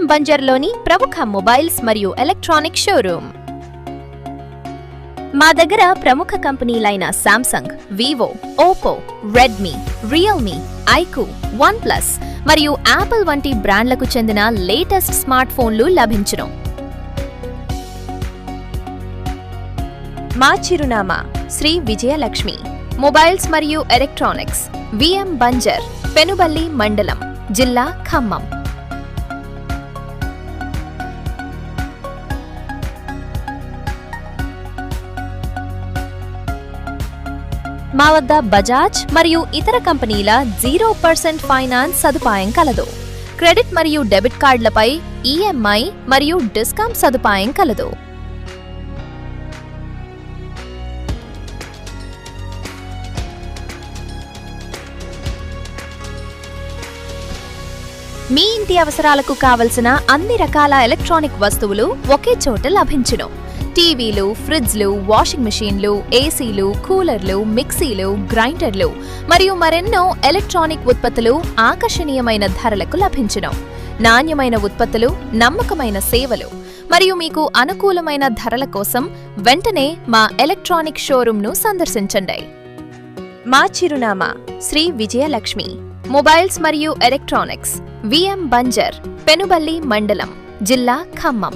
బంజర్లోని ప్రముఖ మొబైల్స్ మరియు electronic showroom. మా దగ్గర ప్రముఖ కంపెనీలైన Samsung, Vivo, Oppo, Redmi, Realme, iQOO, OnePlus మరియు యాపిల్ వంటి బ్రాండ్లకు చెందిన లేటెస్ట్ స్మార్ట్ ఫోన్లు లభించును. మా చిరునామా శ్రీ విజయలక్ష్మి మొబైల్స్ మరియు ఎలక్ట్రానిక్స్, విఎం బంజర్, పెనుబల్లి మండలం, జిల్లా ఖమ్మం. మా వద్ద బజాజ్ మరియు ఇతర కంపెనీల 0% ఫైనాన్స్ సదుపాయం కలదు. క్రెడిట్ మరియు డెబిట్ కార్డులపై ఈఎంఐ మరియు డిస్కౌంట్ సదుపాయం కలదు. మీ ఇంటి అవసరాలకు కావలసిన అన్ని రకాల ఎలక్ట్రానిక్ వస్తువులు ఒకే చోట లభించును. టీవీలు, ఫ్రిడ్జ్లు, వాషింగ్ మెషీన్లు, ఏసీలు, కూలర్లు, మిక్సీలు, గ్రైండర్లు మరియు మరెన్నో ఎలక్ట్రానిక్ ఉత్పత్తులు ఆకర్షణీయమైన ధరలకు లభించును. నాణ్యమైన ఉత్పత్తులు, నమ్మకమైన సేవలు మరియు మీకు అనుకూలమైన ధరల కోసం వెంటనే మా ఎలక్ట్రానిక్ షోరూంను సందర్శించండి. మా చిరునామా శ్రీ విజయలక్ష్మి మొబైల్స్ మరియు ఎలక్ట్రానిక్స్, విఎం బంజర్, పెనుబల్లి మండలం, జిల్లా ఖమ్మం.